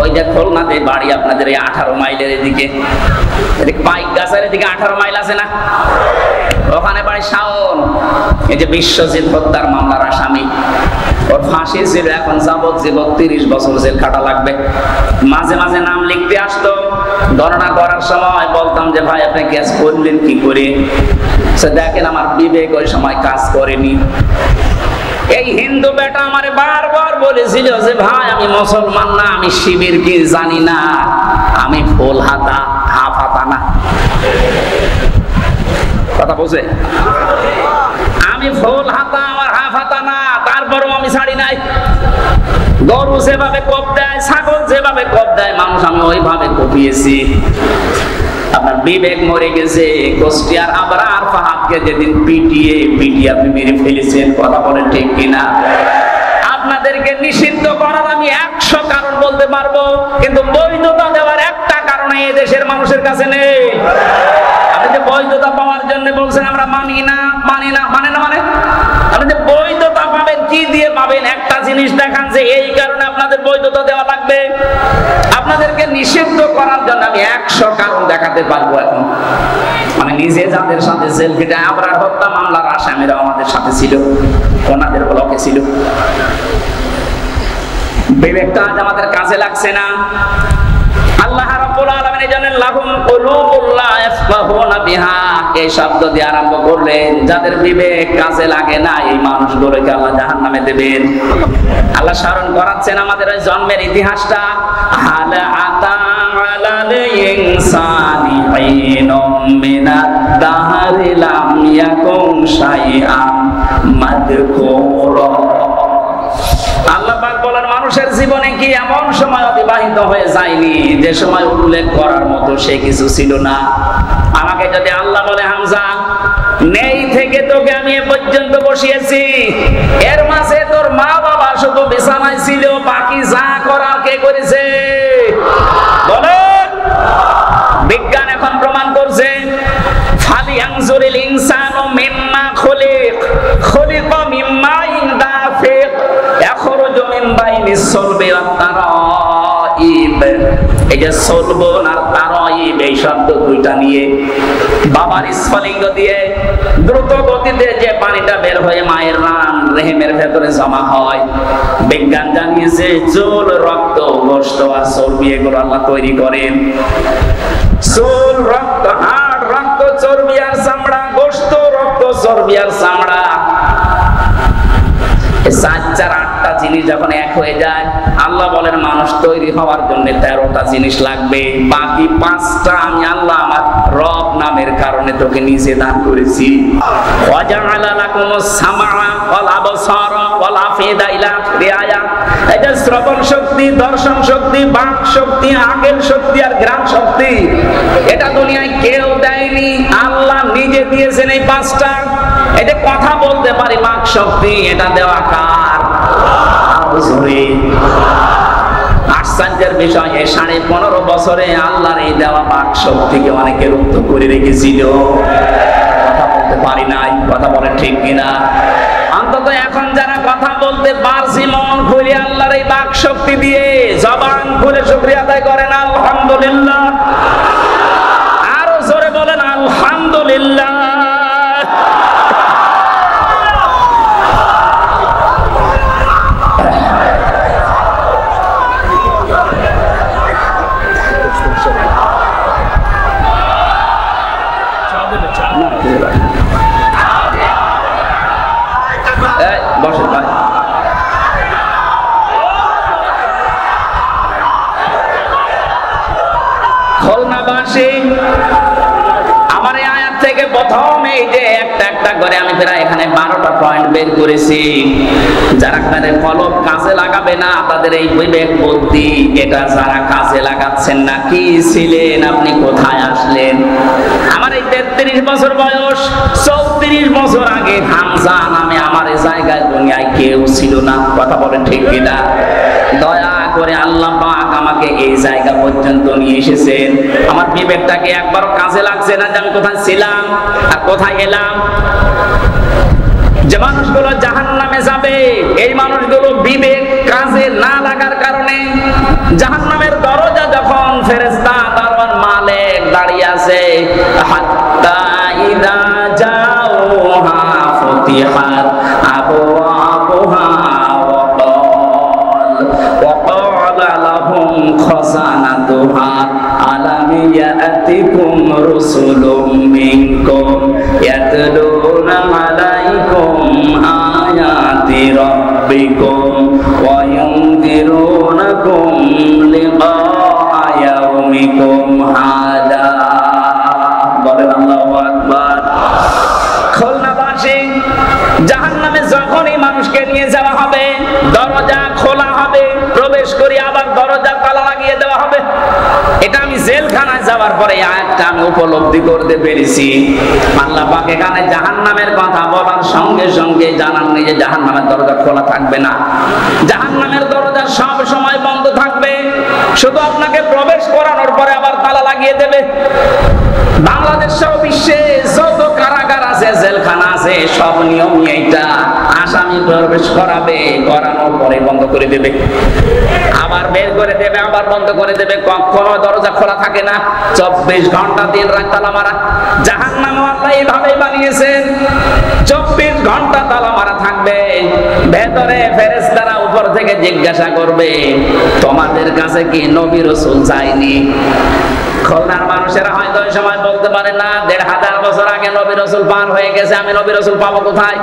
ওই যে খুলনাতে বাড়ি আপনাদের এই 18 মাইলের এদিকে, এদিকে পাইক গাছের এদিকে 18 মাইল আছে না, ওখানে বাড়ি শাওন। এই যে বিশ্বজিৎ হত্যার মামলার আসামি, ওর ফাঁসি ছিল, এখন যাবজ্জীবন 30 বছর জেল খাটা লাগবে। মাঝে মাঝে নাম লিখতে আসতো, গণনা করার সময় বলতাম যে ভাই আপনি কেস করলেন কি করে? দেখেন আমার বিবেক ওই সময় কাজ করেনি। এই হিন্দু বেটা আমারে বারবার বলেছিল যে ভাই আমি মুসলমান না, আমি শিবির কি জানি না, আমি ফুল হাতা হাফ হাতা না। কথা বুঝে? আমি ফুল হাতা আমার হাফ হাতা না, তারপরেও আমি ছাড়ি নাই। গরু যেভাবে কোপ দেয়, ছাগল যেভাবে কোপ দেয়, মানুষ আমি ওইভাবে কোপিয়েছি। আপনার বিবেক মরে গেছে। কুষ্টিয়ার আবরার ফাহাদকে যেদিন পিটিয়ে আপনি মেরে ফেলেছেন, কথা বলেন ঠিক কিনা? আপনাদেরকে নিষিদ্ধ করার আমি 100 কারণ বলতে পারবো, কিন্তু বৈধতা দেওয়ার একটা কারণ এই দেশের মানুষের কাছে নেই। আপনি যে বৈধতা পাওয়ার জন্য বলছেন আমরা মানি না মানে আপনি যে বৈধতা পাবেন কি দিয়ে পাবেন? একটা জিনিস দেখান যে এই কারণে আপনাদের বৈধতা দেওয়া লাগবে। আপনাদেরকে নিষিদ্ধ করার জন্য আমি 100 কারণ দেখাতে পারবো। এখন মানে নিজে যাদের সাথে জেল খেটে আবরার হত্যা মামলার আসামিরা আমাদের সাথে ছিল, ওনাদের ব্লকে ছিল। বিবেকটা আজ আমাদের কাজে লাগছে না। আল্লাহ রাব্বুল আলামিন জানেন লাহুম কুলুবুল লা ইয়াফকাহুনা বিহা, এই শব্দ দিয়ে আরম্ভ করলেন। যাদের বিবেক কাজে লাগে না এই মানুষগুলোকে আল্লাহ জাহান্নামে দেবেন। আল্লাহ স্মরণ করাচ্ছেন আমাদের ওই জন্মের ইতিহাসটা। হাল আতা আলাল ইনসানি হিনুম মিনাদ দাহরি লাম ইয়াকুন শাইআন মাযকুরা। আল্লাহ পাক বলেন মানুষের জীবনে কি এমন সময় অতিবাহিত হয়ে যায়নি যে সময় উল্লেখ করার মতো সে কিছু ছিল না? আমাকে যদি আল্লাহ বলে হামজা নেই থেকে তোকে আমি এ পর্যন্ত বসিয়েছি, এর মাঝে তোর মা বাবা শুধু বিছানায় ছিল, বাকি যা করার কে করেছে? বলেন। বিজ্ঞান এখন প্রমাণ করছে ফালিয়ানজুরিল ইনসানু মিম্মা খুলিক, খুলিকা মিম্মা ইনদাফিক ইয়াখরুজু মিন বাইনিস সুলবি ওয়াত তারাইব। এই যে সুলবুন আর তারাইব এই শব্দ দুইটা নিয়ে বাবার স্ফলিঙ্গ দিয়ে দ্রুত গতিতে যে পানিটা বের হয়ে মায়ের রান রেহেমের ভেতরে জমা হয়, বিজ্ঞান জানিয়েছে চুল, রক্ত, গোশত আর চর্বি এগুলো আল্লাহ তৈরি করেন। চুল, রক্ত, হাড়, রক্ত, চর্বি আর চামড়া, গোশত, রক্ত, চর্বি আর চামড়া, 4-8টা জিনিস যখন এক হয়ে যায়, আল্লাহ বলেন মানুষ তৈরি হওয়ার জন্য 13টা জিনিস লাগবে। বাকি 5টা আমি আল্লাহ আমার রব নামের কারণে তোকে নিজে দান করেছি। ওয়াজআলা লাকুমুস সামআ ওয়াল আবসারা ওয়াল আফিদা ইলা আখিরিয়া। এটা শ্রবণ শক্তি, দর্শন শক্তি, বাক শক্তি, আকল শক্তি আর ঘ্রাণ শক্তি, এটা দুনিয়ায় কেউ দেয়নি, আল্লাহ নিজে দিয়েছেন এই 5টা। এটা কথা বলতে পারি বাক শক্তি, এটা দেওয়া কার? আশ্চর্যের বিষয়, 15.5 বছরে আল্লাহর এই দেওয়া বাক শক্তিকে অনেকে রুদ্ধ করে রেখেছিল, কথা বলতে পারি নাই। কথা বলে ঠিক কিনা? অন্তত এখন যারা কথা বলতে পারছি মন খুলে আল্লাহর এই বাক শক্তি দিয়ে জবান খুলে শুকরিয়া আদায় করেন আলহামদুলিল্লাহ। আরো জোরে বলেন আলহামদুলিল্লাহ। বসেন ভাই। খুলনাবাসী আমার এই আয়াত থেকে প্রথম এই যে একটা করে আমি প্রায় এখানে 12টা পয়েন্ট বের করেছি। যারা তাদের কলম কাজে লাগাবে না, তাদের এই বিবেক বুদ্ধি এটা যারা কাজে লাগাচ্ছেন না, কি ছিলেন আপনি, কোথায় আসলেন? আমার এই 33 বছর বয়স, 34 বছর আগে হামজা নামে আমার এই জায়গায় দুনিয়ায় কেউ ছিল না। কথা বলেন ঠিক কিনা? দয়া করে আল্লাহ পাক আমাকে এই জায়গা পর্যন্ত নিয়ে এসেছেন। আমার বিবেকটাকে একবারও কাজে লাগছে না যে আমি কোথায় ছিলাম আর কোথায় এলাম। যে মানুষগুলো জাহান্নামে যাবে, এই মানুষগুলো বিবেক কাজে না লাগার কারণে জাহান্নামের দরজা যখন ফেরেশতা দারওয়ান মালিক দাঁড়িয়ে আছে, হাত্তা ইদা জাউহা ফুতিহাত আবওয়াবুহা وقال لهم خزنتها ألم يأتكم رسل منكم يتلون عليكم آيات ربكم وينذرونكم لقاء يومكم هذا বলেন আল্লাহু আকবার। খুলনাবাসী জাহান্নামে যখনই মানুষকে নিয়ে যাওয়া হবে, দরজা খোলা হবে, প্রবেশ করি আবার দরজা তালা লাগিয়ে দেওয়া হবে। এটা আমি জেলখানায় যাওয়ার পরে আয়াতটা আমি উপলব্ধি করতে পেরেছি। আল্লাহ পাক এখানে জাহান্নামের কথা বলার সঙ্গে সঙ্গে জানাননি যে জাহান্নামের দরজা খোলা থাকবে না। জাহান্নামের দরজা সব সময় বন্ধ থাকবে, শুধু আপনাকে প্রবেশ করানোর পরে আবার তালা লাগিয়ে দেবে। বাংলাদেশ সহ বিশ্বে যত কারাগার আছে, জেলখানা আছে, সব নিয়মই এইটা। আসামি প্রবেশ করাবে, করানোর পরে বন্ধ করে দেবে, আবার বের করে দেবে, আবার বন্ধ করে দেবে। কখনো দরজা খোলা থাকে না, 24 ঘন্টা দিন রাত তালা মারা। জাহান্নাম আল্লাহ এইভাবেই বানিয়েছেন, 24 ঘন্টা তালা মারা থাকবে। ভেতরে ফেরেশতারা উপর থেকে জিজ্ঞাসা করবে, তোমাদের কাছে কি নবী রাসূল যায়নি? খুলনার মানুষেরা হয়তো ওই সময় বলতে পারে না, 1500 বছর আগে নবী রাসূল পার হয়ে গেছে, আমি নবী রাসূল পাবো কোথায়?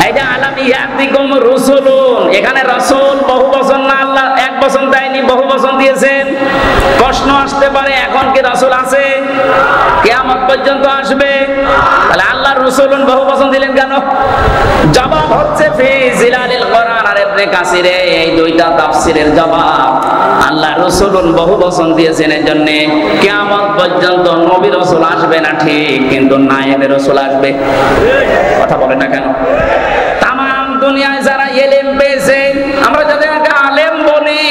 এই যে আলাম ইয়াতিকুম রাসূলুন, এখানে রাসূল বহু বচন না, আল্লাহ এক বচন দেয়নি, বহু বচন দিয়েছেন। প্রশ্ন আসতে পারে, এখন কি রাসূল আছে? কিয়ামত পর্যন্ত আসবে, তাহলে আল্লাহ রাসূলুন বহু বচন দিলেন কেন? জবাব হচ্ছে ফি জিলালিল কোরআন আর ইবনে কাসিরে এই দুইটা তাফসীরের জবাব। আল্লাহ রাসূলুন বহু বচন দিয়েছেন এর জন্য কিয়ামত পর্যন্ত নবী রাসূল আসবে না ঠিক, কিন্তু নায়েবে রাসূল আসবে। কথা বলে না কেন? তাম দুনিয়ায় যারা ইলম পেয়েছে, আমরা যাদেরকে আলেম বলি,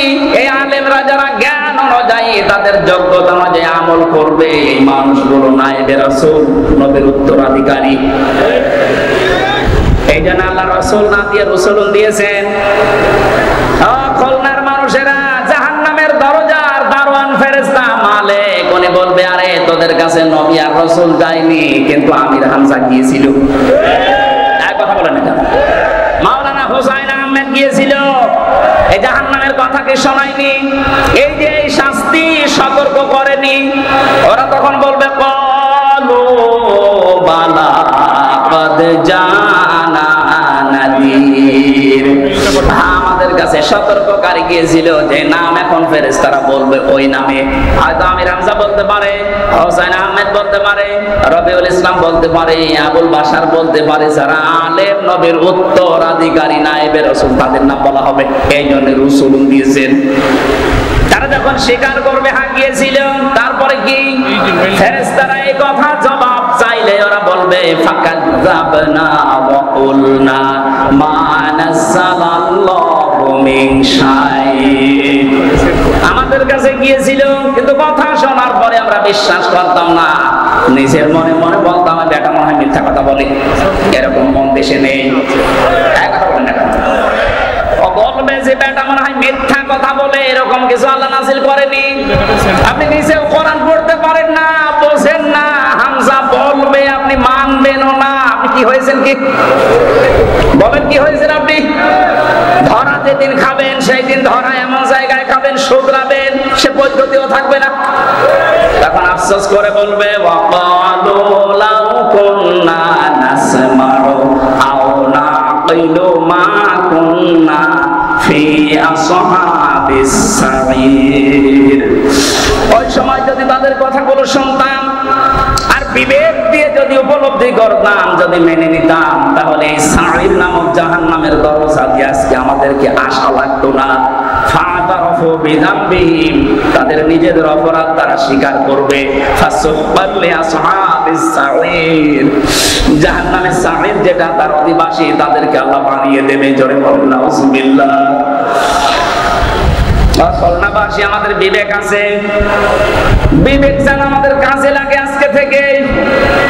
এই আলেমরা যারা জ্ঞান অনুযায়ী তাদের যোগ্যতা অনুযায়ী আমল করবে, এই মানুষগুলো নায়েবে রাসূল, নবীর উত্তরাধিকারী। এই জন্য আল্লাহ রাসূল না দিয়ে রাসূলুন দিয়েছেন। খুলনার মানুষেরা জাহান্নামের দরজার দারোয়ান ফেরেশতা মালিক উনি বলবে, আরে তোদের কাছে নবী আর রাসূল যায়নি, কিন্তু আমির হামজা গিয়েছিল। এক কথা বলেন না, মাওলানা হোসাইন আহমেদ গিয়েছিল, এই জাহান্নামের কথা কি শোনায়নি? এই যে এই শাস্তি সতর্ক করেনি? ওরা তখন বলবে, ক্বালু বালা ক্বাদ জানা নাযীর, আমাদের কাছে সতর্ককারী গিয়েছিল। যে নাম এখন ফেরেশতারা বলবে ওই নামে, হয়তো আমির হামজা বলতে পারে, হোসেন আহমেদ বলতে পারে, রবিউল ইসলাম বলতে পারে, আবুল বাশার বলতে পারে, যারা আলেম নবীর উত্তরাধিকারী নায়েবে রাসূল তাদের নাম বলা হবে। এই জন্য রাসূল দিয়েছেন। তারা যখন স্বীকার করবে হ্যাঁ গিয়েছিল, তারপরে কি ফেরেশতারা এই কথা জবাব চাইলে ওরা বলবে, ফাকাযাবনা ওয়া কুলনা মা নাযালাল্লাহু মিন শাইইন, আমাদের কাছে গিয়েছিল কিন্তু কথা শোনার পরে আমরা বিশ্বাস করতাম না, নিজের মনে মনে বলতাম বেটা মনে হয় মিথ্যা কথা বলে। এরকম মন দেশে নেই। বলবে যে বেটা মনে হয় মিথ্যা কথা বলে, এরকম কিছু আল্লাহ নাযিল করেনি। আপনি নিজেও কোরআন পড়তে পারেন না, বোঝেন না, হামজা বলবে আপনি মানবেনও না। আপনি কি হয়েছেন? কি বলেন, কি হয়েছেন আপনি? ধরা যেদিন খাবেন সেই দিন ধরা এমন জায়গায় খাবেন, শুধরাবেন, সে পদ্ধতিও থাকবে না। তখন আফসোস করে বলবে, ওয়াকালু লাউ কুননা নাসমাউ আও নাকিলু মা কুননা ফি আসহাবিস সাঈর। ওই সময় যদি তাদের কথাগুলো শুনতাম আর বিবেক দিয়ে যদি উপলব্ধি করতাম, যদি মেনে নিতাম, তাহলে এই সাঈর নামক জাহান্নামের দরজা দিয়ে আজকে আমাদেরকে আশা লাগতো না। ফাতারাফু বিযামবিহিম, তাদের নিজেদের অপরাধ তারা স্বীকার করবে। ফাসুক্কাল লিআসহাবিস সাঈর, জাহান্নামের সাঈর যেটা তার অধিবাসী তাদেরকে আল্লাহ বানিয়ে দেবে। জোরে বলুন নাউযুবিল্লাহ। খুলনাবাসী, আমাদের বিবেক আছে, বিবেক যেন আমাদের কাজে লাগে আজকে থেকে।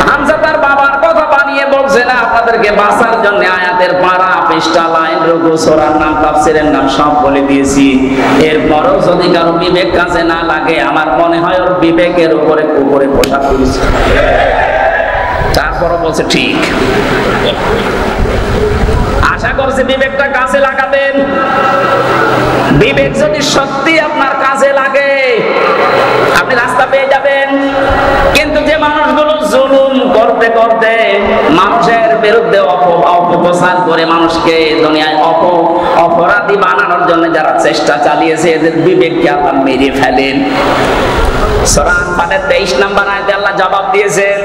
হামজা তার বাবার কথা বানিয়ে বলছে না, আপনাদেরকে বাঁচার জন্য আয়াতের পারা, পৃষ্ঠা, লাইন, রুকু, সূরার নাম, তাফসীরের নাম সব বলে দিয়েছি। এরপরও যদি কারো বিবেক কাজে না লাগে, আমার মনে হয় ওর বিবেকের উপরে কুকুরে পোশাক করেছে। তারপরও বলছে ঠিক। আশা করছি বিবেকটা কাজে লাগাবেন। বিবেক যদি সত্যি আপনার কাজে লাগে আপনি রাস্তা পেয়ে যাবেন। কিন্তু যে মানুষগুলো জুলুম করতে করতে মানুষের বিরুদ্ধে অপপ্রচার করে মানুষকে দুনিয়ায় অপরাধী বানানোর জন্য যারা চেষ্টা চালিয়েছে এদের বিবেককে আল্লাহ মেরে ফেলেন। সূরা আনফালের 23 নম্বর আয়াতে আল্লাহ জবাব দিয়েছেন,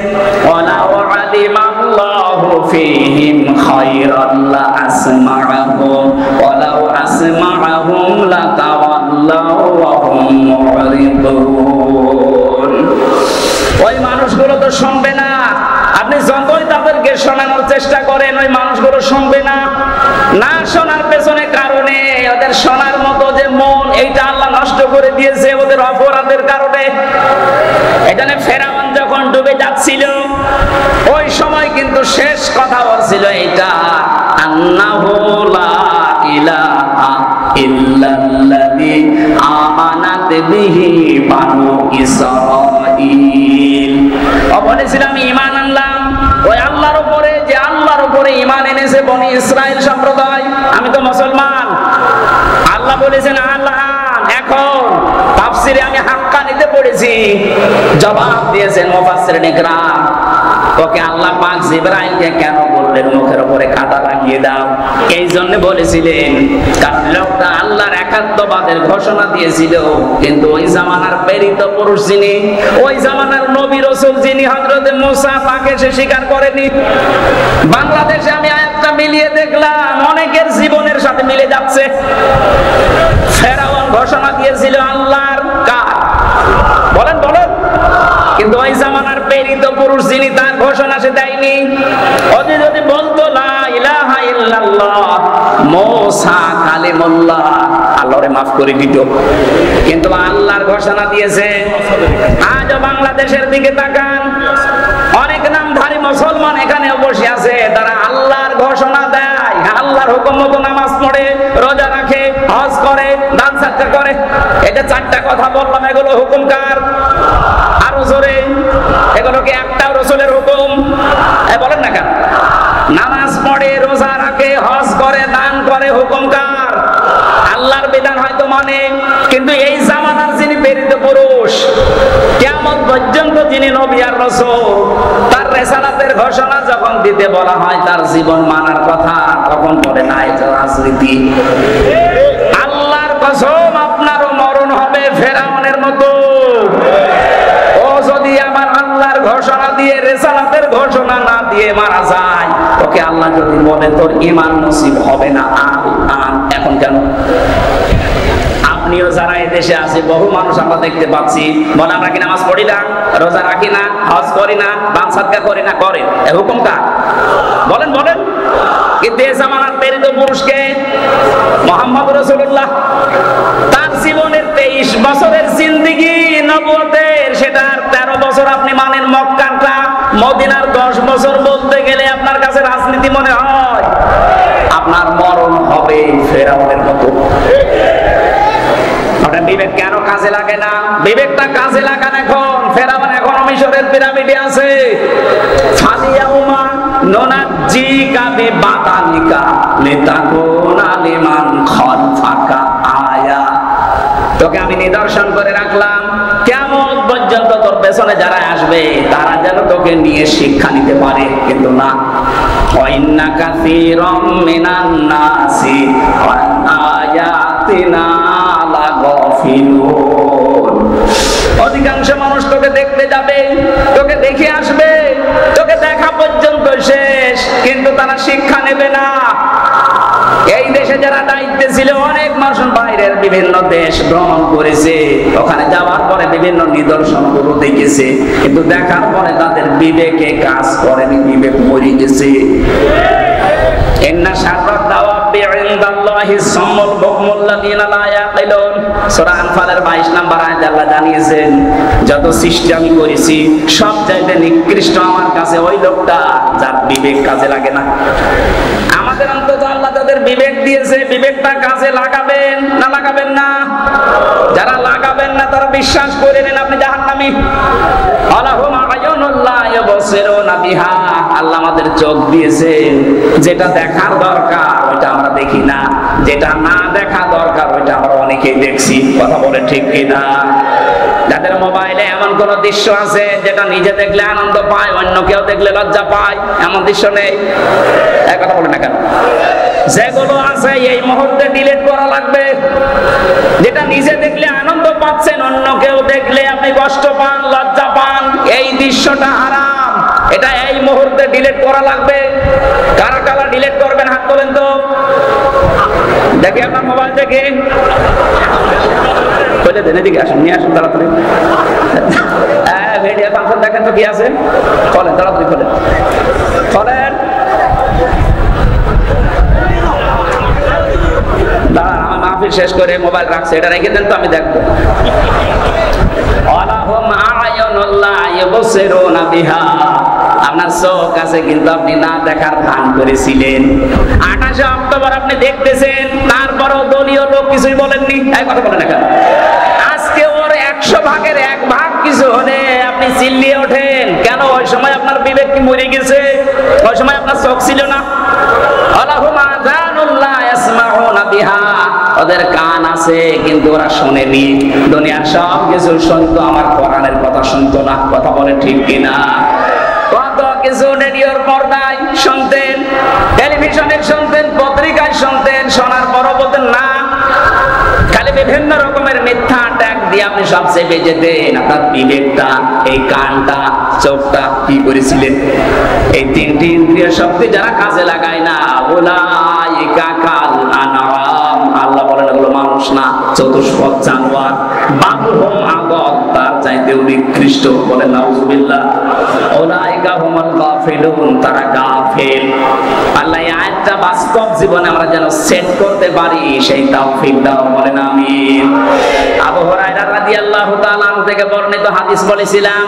ওয়ালাউ আলিমাল্লাহু ফীহিম খায়রান লা আসমা'আহুম ওয়ালাউ আসমা'আহুম লাতাওয়াল্লাউ ওয়া হুম মু'রিদুন। ওই মানুষগুলো তো শুনবে না, আপনি যতই তাদেরকে শোনানোর চেষ্টা করেন ওই মানুষগুলো শুনবে না। না শোনার পেছনে কারণে ওদের শোনার মতো যে মন এইটা আল্লাহ নষ্ট করে দিয়েছে ওদের অপরাধের কারণে। এখানে ফেরাউন যখন ডুবে যাচ্ছিল ওই সময় কিন্তু শেষ কথা বলছিল এইটা, আন্নাহু লা ইলাহা ইল্লাল্লাযী আমানাত বিহি বানু ইসরাঈল। বলেছিলাম ঈমান আনলাম ওই আল্লাহর উপরে, যে আল্লাহর উপরে ঈমান এনেছে বনি ইসরাইল সম্প্রদায়। আমি তো মুসলমান। আল্লাহ বলেছেন আল্লাহ। এখন তাফসিরে আমি হাক্কানিতে পড়েছি, জবাব দিয়েছেন মুফাসসিরিন ইকরাম, ওকে আল্লাহ পাক জিবরাইলকে কেন বললেন মুখের উপরে কাঁটা লাগিয়ে দাও? এই জন্য বলেছিলেন কারণ লোকটা আল্লাহর একাত্মবাদের ঘোষণা দিয়েছিল, কিন্তু ওই জামানার প্রেরিত পুরুষ যিনি, ওই জামানার নবী রাসূল যিনি হযরত মুসা, তাকে সে স্বীকার করেনি। বাংলাদেশে আমি আয়াতটা মিলিয়ে দেখলাম অনেকের জীবনের সাথে মিলে যাচ্ছে। ফেরাউন ঘোষণা দিয়েছিল আল্লাহর কার, বলেন বলেন, কিন্তু ওই জামানার প্রেরিত পুরুষ যিনি তার ঘোষণা সে দেয়নি। ও যদি বলতো লা ইলাহা ইল্লাল্লাহ মুসা কালিমুল্লাহ, আল্লাহরে মাফ করে দিত, কিন্তু আল্লাহর ঘোষণা দিয়েছে। আজও বাংলাদেশের দিকে তাকান, অনেক নামধারী মুসলমান এখানেও বসে আছে, তারা আল্লাহর ঘোষণা দেয়, আল্লাহর হুকুম মতো নামাজ পড়ে, রোজা রাখে, হজ করে, দান সাদকা করে। এই যে চারটা কথা বললাম এগুলো হুকুম কার? আরো জোরে, এগুলো কি একটাও রাসূলের হুকুম? বলেন না কেন? নামাজ পড়ে, রোজা রাখে, হজ করে, দান করে, হুকুম কার? আল্লাহর বিধান হয়তো মানে, কিন্তু এই জামানার যিনি প্রেরিত পুরুষ, কিয়ামত পর্যন্ত যিনি নবী আর রাসূল, তার রিসালাতের ঘোষণা যখন দিতে বলা হয় তার জীবন মানার কথা, তখন বলে না এটা রাজনীতি। আল্লাহর কসম আপনারও মরণ হবে ফেরাউনের মতো। ও যদি আমার আল্লাহর ঘোষণা দিয়ে রিসালাতের ঘোষণা না দিয়ে মারা যায়, ওকে আল্লাহ যদি বলে তোর ঈমান নসিব হবে না, এখন কেন? আপনিও যারা এই দেশে আছে বহু মানুষ আমরা দেখতে পাচ্ছি বলে আমরা কি নামাজ পড়ি না, রোজা রাখি না, হজ করি না, দান সাদকা করি না, করেন। এই হুকুম কার? বলেন বলেন। কিন্তু এই জামানার প্রেরিত পুরুষকে মুহাম্মদ রাসূলুল্লাহ তার জীবনের 23 বছরের জিন্দেগি নবুয়তের, সেটার 13 বছর আপনি মানেন মক্কাটা, মদিনার 10 বছর বলতে গেলে আপনার কাছে রাজনীতি মনে হয়। আপনার মরণ হবে ফেরাউনের মতো। বিবেক কেন কাজে লাগে না? বিবেকটা কাজে লাগান এখন। ফেরাউন এখন মিশরের পিরামিডে আছে। ফালিয়াউমা নুনাজ্জিকা বিবাদানিকা লিতাকুনা লিমান খালফাকা আয়া। তোকে আমি নিদর্শন করে রাখলাম, কিয়ামত পর্যন্ত তোর পেছনে যারা আসবে তারা যেন তোকে নিয়ে শিক্ষা নিতে পারে, কিন্তু না। ওয়াইন্না কাসীরাম মিনান নাসি আন আয়াতিনা লাগাফিলুন। অধিকাংশ মানুষ তোকে দেখতে যাবে, তোকে দেখে আসবে, তোকে দেখা পর্যন্ত শেষ, কিন্তু তারা শিক্ষা নেবে না। এই দেশে যারা দায়িত্বে ছিল অনেক মানুষ বাইরের বিভিন্ন দেশ ভ্রমণ করেছে, ওখানে যাওয়ার পরে বিভিন্ন নিদর্শনগুলো দেখেছে, কিন্তু দেখার পরে তাদের বিবেকে কাজ করেনি, বিবেক মরে গেছে। ইন্না শাররাদ দাওয়াবি ইনদাল্লাহি সাম্মুল বুকমুল্লাযিনা লা ইয়াকিলুন। সূরা আনফালের 22 নম্বর আয়াতে আল্লাহ জানিয়েছেন যত সৃষ্টি আমি করেছি সব চাইতে নিকৃষ্ট আমার কাছে ওই লোকটা যার বিবেক কাজে লাগে না। আমাদের অন্তত আল্লাহ তাদের বিবেক দিয়েছে, বিবেকটা কাজে লাগাবেন না লাগাবেন না? যারা লাগাবেন না তারা বিশ্বাস করে নেন আপনি জাহান্নামী। আলাহুম আয়ুনুল লা ইউবসিরুনা বিহা আল্লাহ আমাদের চোখ দিয়েছে, যেটা দেখার দরকার ওইটা আমরা দেখি না, যেটা না দেখা দরকার ওইটা আমরা অনেকেই দেখছি। কথা বলে ঠিক কিনা? যাদের মোবাইলে এমন কোন দৃশ্য আছে যেটা নিজে দেখলে আনন্দ পায়, অন্য কেউ দেখলে লজ্জা পায়, এমন দৃশ্য নেই? এক কথা বলে না কেন? যেগুলো আছে এই মুহূর্তে ডিলিট করা লাগবে। যেটা নিজে দেখলে আনন্দ পাচ্ছেন, অন্য কেউ দেখলে আপনি কষ্ট পান, লজ্জা পান, এই দৃশ্যটা হারাম, এটা এই মুহূর্তে ডিলিট করা লাগবে। কারা কারা ডিলিট করবেন হাত তোলেন তো দেখি আপনার মোবাইল থেকে। বলে দেন, এদিকে আসুন, নিয়ে আসুন তাড়াতাড়ি। ভিডিও ফাংশন দেখেন তো কি আছে, খোলেন তাড়াতাড়ি, খোলেন খোলেন। দাঁড়ান, আমার মাহফিল শেষ করে মোবাইল রাখছে, এটা রেখে দেন তো আমি দেখবো। আপনার চোখ আছে কিন্তু আপনি না দেখার ভান করেছিলেন। 28 অক্টোবর আপনি দেখতেছেন, তারপরও দলীয় লোক কিছুই বলেননি। এই কথা বলেন এখন। আজকে ওর 100 ভাগের 1 ভাগ কিছু হলে আপনি চিল্লিয়ে ওঠেন কেন? ওই সময় আপনার বিবেক কি মরে গেছে? ওই সময় আপনার চোখ ছিল না? ওদের কান আছে কিন্তু ওরা শোনেনি, দুনিয়ার সব কিছু শুনতো, আমার কোরআনের কথা শুনতো না। কথা বলে ঠিক কিনা? কত কিছু রেডিওর পর্দায় শুনতেন, টেলিভিশনে শুনতেন, পত্রিকায় শুনতেন, শোনার পরও বলতেন না। খালি বিভিন্ন রকমের মিথ্যা ট্যাগ দিয়ে আপনি সব চেপে যেতেন। আপনার বিবেকটা, এই কানটা, চোখটা কি করেছিলেন? এই 3টি ইন্দ্রিয় শক্তি যারা কাজে লাগায় না, উলাইকা কাল আনআম, আল্লাহ বলেন এগুলো মানুষ না, চতুষ্পদ জানোয়ার। বাবুহুম আগাল, তার চাইতেও নিকৃষ্ট। বলেন নাউজুবিল্লাহ। উলাইকা হুমুল গাফিলুন, তারা গাফিল। আল্লাহ এই আয়াতটা বাস্তব জীবনে আমরা যেন সেট করতে পারি, সেই তৌফিক দাও। বলেন আমিন। আবু হুরায়রা রাদিয়াল্লাহু তাআলা থেকে বর্ণিত হাদিস বলেছিলাম,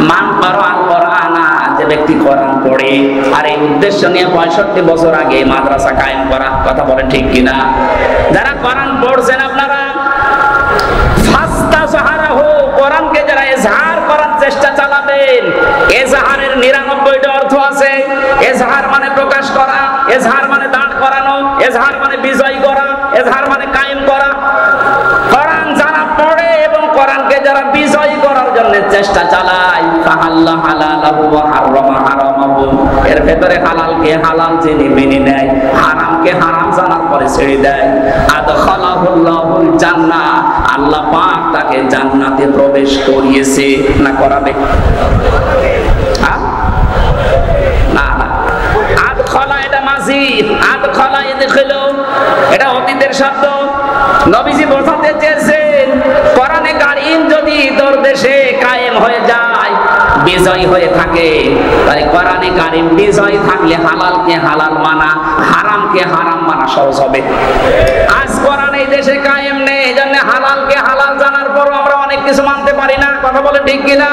মান কারাআল কুরআনা, যে ব্যক্তি কোরআন পড়ে, আর এই উদ্দেশ্য নিয়ে 65 বছর আগে মাদ্রাসা কায়েম করা। কথা বলেন ঠিক কিনা? যারা কোরআন পড়ছেন আপনারা, ফাস্তাজহারাহু, কোরআনকে যারা ইজহার করার চেষ্টা চালাবেন, ইজহারের 99টা অর্থ আছে। ইজহার মানে প্রকাশ করা, ইজহার মানে দাঁড় করানো, ইজহার মানে বিজয় করা, ইজহার মানে কায়েম করা। কোরআন যারা পড়ে এবং কোরআনকে যারা বিজয় করার জন্য চেষ্টা চালায়, ফাহাল্লা হালালাহু ওয়া হারামা হারামাহু, এর ভেতরে হালালকে হালাল জেনে মেনে নেয়, হারামকে হারাম জানার পরে ছেড়ে দেয়, আদখালাহুল্লাহুল জান্নাহ, আল্লাহ পাক তাকে জান্নাতে প্রবেশ করিয়েছে না করাবে? না না, আদখালা এটা মাজি, আদখালা ইদখিলু এটা অতীতের শব্দ। নবীজি বোঝাতে চেয়েছেন, কোরআনে কারীম যদি তোর দেশে কায়েম হয়ে যায়, বিজয় হয়ে থাকে, তাহলে কোরআনে কারীম বিজয় থাকলে হালালকে হালাল মানা, হারামকে হারাম মানা সহজ হবে। আজ কোরআন এই দেশে কায়েম নেই, এজন্য হালালকে হালাল জানার পরও আমরা অনেক কিছু মানতে পারি না। কথা বলে ঠিক কিনা?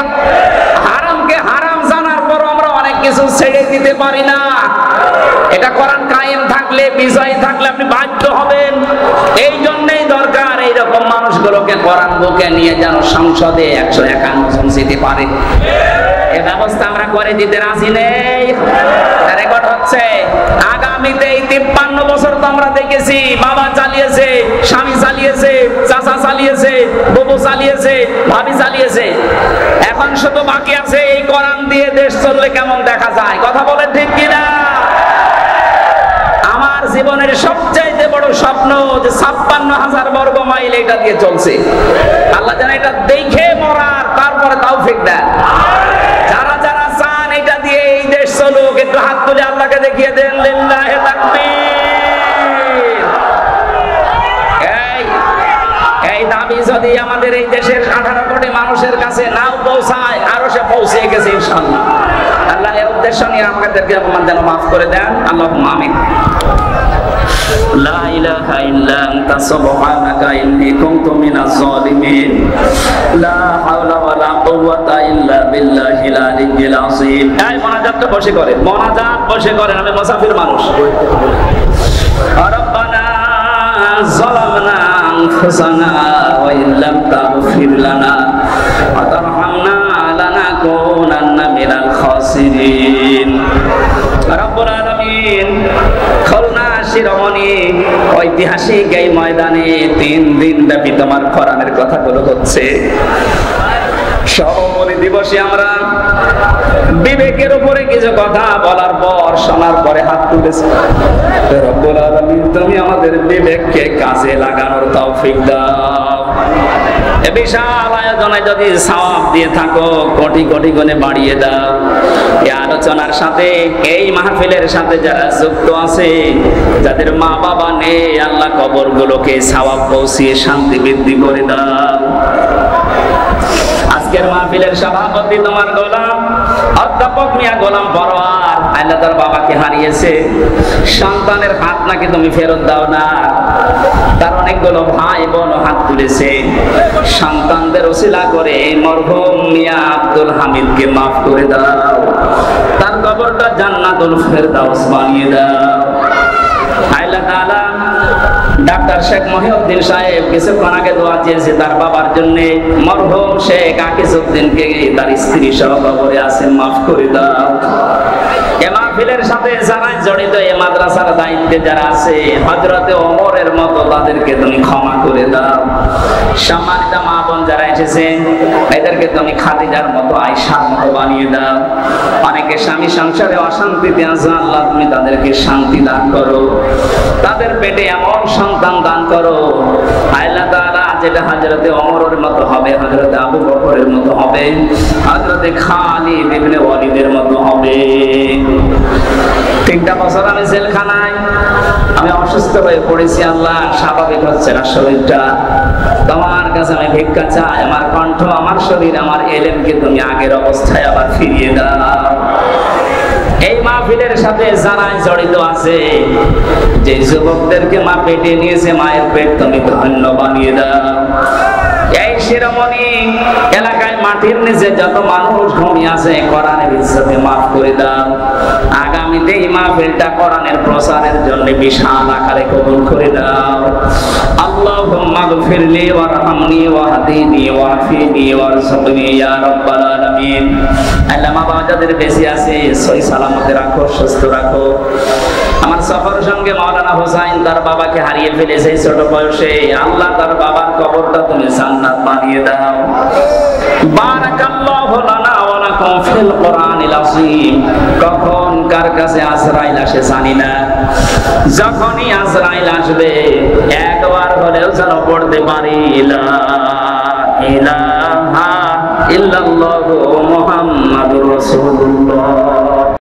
হারামকে হারাম জানার পরও আমরা অনেক কিছু ছেড়ে দিতে পারি না। এটা কোরআন কায়েম থাকলে, বিজয় থাকলে আপনি বাধ্য হবেন। এই জন্যই দরকার এইরকম মানুষগুলোকে কোরআন বুকে নিয়ে যেন সংসদে 151 জন যেতে পারে। এই ব্যবস্থা আমরা করে দিতে রাজি নেই। রেকর্ড হচ্ছে, আগামীতে এই 53 বছর তো আমরা দেখেছি, বাবা চালিয়েছে, স্বামী চালিয়েছে, চাচা চালিয়েছে, বাবু চালিয়েছে, ভাবি চালিয়েছে। এখন শুধু বাকি আছে এই কোরআন দিয়ে দেশ চললে কেমন দেখা যায়। কথা বলেন ঠিক কিনা? আমার জীবনের সবচাইতে বড় স্বপ্ন যে 56,000 বর্গ মাইল এটা দিয়ে চলছে। আল্লাহ যেন এটা দেখে মরার তারপরে তৌফিক দেন। যারা যারা চান এটা দিয়ে এই দেশ চলুক, একটু হাত তুলে আল্লাহকে দেখিয়ে দেন। লিল্লাহি তাকবীর। এই দাবি যদি আমাদের এই দেশের 18 কোটি মানুষের কাছে নাও পৌঁছায়, আরো সে পৌঁছে গেছে ইনশাআল্লাহ। আল্লাহ এর উদ্দেশ্য নিয়ে আমাদেরকে যেন মাফ করে দেন। আল্লাহুম্মা আমিন। লা ইলাহা ইল্লা আনতা সুবহানাকা ইন্নী কুনতু মিনাজ জালিমিন। লা হাওলা ওয়ালা কুওয়াতা ইল্লা বিল্লাহিল আলিয়্যিল আযীম। এই মোনাজাতটা বসে করেন, মোনাজাত বসে করেন, আমি মুসাফির মানুষ। রব্বানা যালামনা আনফুসানা ওয়া ইল্লাম তাগফির লানা ওয়া তারহামনা লানাকুনান্না মিনাল খাসিরিন। الخاسرين রব্বুল আলামিন খুলনা শিরোমণি ঐতিহাসিক এই ময়দানে 3 দিন ব্যাপী তোমার কোরআনের কথাগুলো হচ্ছে। সমাপনী দিবসে আমরা বিবেকের উপরে কিছু কথা বলার পর শোনার পরে হাত তুলেছি। রব্বুল আলামিন তুমি আমাদের বিবেককে কাজে লাগানোর তৌফিক দাও। এ বিশাল আয়োজনে যদি সওয়াব দিয়ে থাকো কোটি কোটি গুণে বাড়িয়ে দাও। এই আলোচনার সাথে এই মাহফিলের সাথে যারা যুক্ত আছে, যাদের মা বাবা নেই, আল্লাহ কবরগুলোকে সওয়াব পৌঁছিয়ে শান্তি বৃদ্ধি করে দাও। আজকের মাহফিলের সভাপতি তোমার গোলাম অধ্যাপক মিয়া গোলাম পরোয়ার, আল্লাহ তার বাবাকে হারিয়েছে। সন্তানের হাত নাকি তুমি ফেরত দাও না। তার অনেকগুলো ভাই বোন হাত তুলেছে। সন্তানদের ওসিলা করে মরহুম মিয়া আব্দুল হামিদকে মাফ করে দাও। তার কবরটা জান্নাতুল ফেরদাউস বানিয়ে দাও। আল্লাহ তাআলা ডাক্তার শেখ মহিউদ্দিন সাহেব কিছুক্ষণ আগে দোয়া চেয়েছে তার বাবার জন্য। মরহুম শেখ আকিজউদ্দিনকে তার স্ত্রী সহ কবরে আছেন, মাফ করে দাও। এ মাহফিলের সাথে যারা জড়িত, এ মাদ্রাসার দায়িত্বে যারা আছে, হযরতে ওমরের মতো তাদেরকে তুমি ক্ষমা করে দাও। সম্মানিত মা বোন যারা এসেছেন, এদেরকে তুমি খাদিজার মতো, আয়েশার মতো বানিয়ে দাও। অনেকে স্বামী সংসারে অশান্তিতে আছে, আল্লাহ তুমি তাদেরকে শান্তি দান করো। তাদের পেটে এমন সন্তান দান করো আল্লাহ তাআলা, যেটা হযরতে ওমরের মতো হবে, হযরতে আবু বকরের মতো হবে, হযরতে খালিদ ইবনে ওয়ালিদের মতো হবে। 3টা বছর আমি জেলখানায়, আমি অসুস্থ হয়ে পড়েছি। আল্লাহ স্বাভাবিক হচ্ছে না শরীরটা। তোমার কাছে আমি ভিক্ষা চাই, আমার কণ্ঠ, আমার শরীর, আমার এলেমকে তুমি আগের অবস্থায় আবার ফিরিয়ে দাও। এই মাহফিলের সাথে যারা জড়িত আছে, যে যুবকদেরকে মা পেটে নিয়েছে, মায়ের পেট তুমি ধন্য বানিয়ে দাও। এই শিরোমণি এলাকায় মাটির নিচে যত মানুষ ঘুমিয়ে আছে, কোরআনের ইজ্জতে মাফ করে দাও। আগামীতে এই মাহফিলটা কোরআনের প্রচারের জন্য বিশাল আকারে কবুল করে দাও। আল্লাহুম্মা গফিরলি ওয়ারহামনি ওয়াহদিনি ওয়াফিনি ওয়ারযুকনি ইয়া রাব্বাল আলামিন। আল্লাহ মা বাবা যাদের বেঁচে আছে সহি সালামতে রাখো, সুস্থ রাখো। আমার সফর সঙ্গে মাওলানা হোসাইন তার বাবাকে হারিয়ে ফেলেছে ছোট বয়সে। আল্লাহ তার বাবার কবরটা তুমি জান্নাত বানিয়ে দাও। বারাকাল্লাহু লানা ওয়া লাকুম ফিল কোরআনিল আযীম। কখন কার কাছে আজরাইল আসে জানি না। যখনই আজরাইল আসবে একবার হলেও যেন পড়তে পারি লা ইলাহা ইল্লাল্লাহু মুহাম্মাদুর রাসূলুল্লাহ।